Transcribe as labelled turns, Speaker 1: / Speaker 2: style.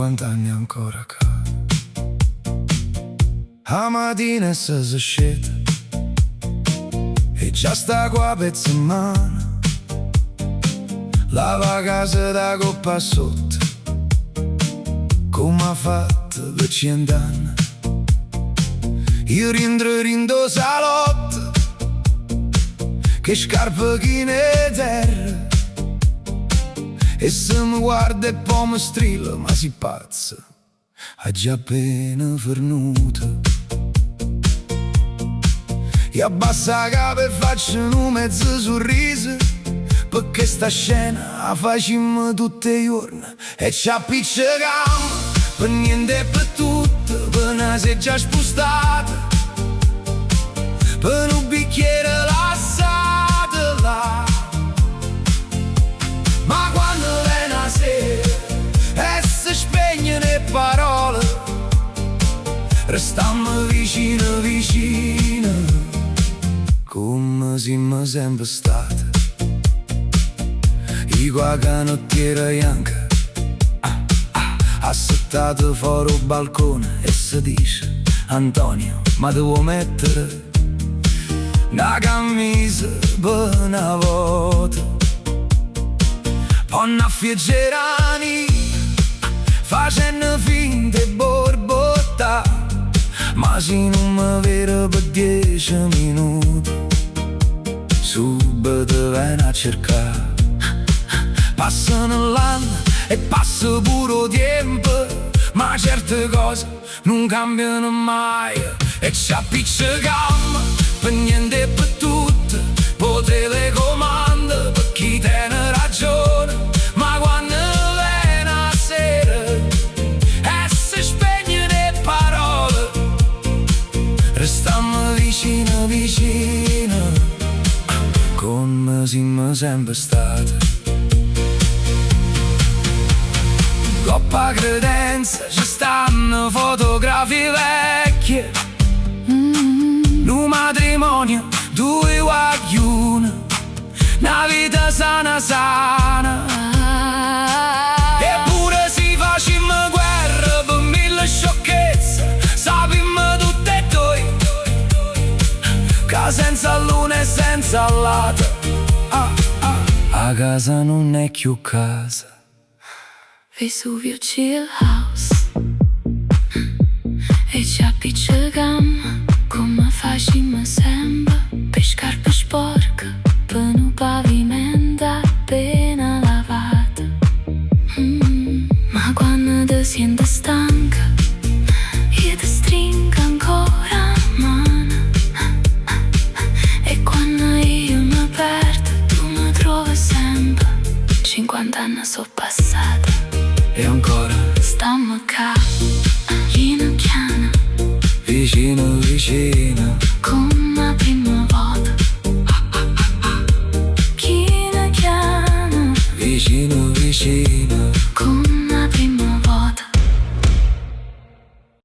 Speaker 1: 50 anni ancora qua. A mattina si scende e già sta qua pezzo in mano, lava casa da coppa sotto, come ha fatto per 100 anni. Io rindo salotto, che scarpe chi ne terra, e se mi guarda e poi mi strilla, ma si pazza, ha già appena fornuto. Io abbassa capo e faccio un mezzo sorriso, perché sta scena la facciamo tutti i giorni. E ci appiccichiamo, per niente e per tutto, per una seggia spostata, per un bicchiere lasciato là. Ma quando viene la sera e si spegnono le parole, restiamo vicino vicino, come siamo sempre stati. I qua canottiera bianca assettato fuori il balcone e si dice: Antonio, ma devo mettere una camisa per una volta. Poi una fieggerani facendo finte borbotta, ma se non mi vedo per 10 minuti, subito viene a cercare. Passano l'anno e passa pure tempo, ma certe cose non cambiano mai. E ci appiccichiamo, per niente e per tutto, per telecomando, per chi tiene ragione. Ma quando viene la sera e si spegnono le parole, restiamo vicino vicino, come siamo sempre stati. Coppa credenza, ci stanno fotografie vecchie, un matrimonio, 2 guaglioni, una vita sana sana. Eppure si facciamo guerra per 1000 sciocchezze, sappiamo tutte e due, che senza luna e senza lato, a casa non è più casa.
Speaker 2: Vesuvio Chill House, e ci appiccichiamo come facciamo sempre, per scarpe sporche, per un pavimento appena lavato. Ma quando ti senti stanca, io ti stringo ancora la mano, e quando io mi perdo tu mi trovi sempre. 50 anni sono passati
Speaker 1: e ancora
Speaker 2: stiamo qua, piano piano,
Speaker 1: vicino vicino,
Speaker 2: come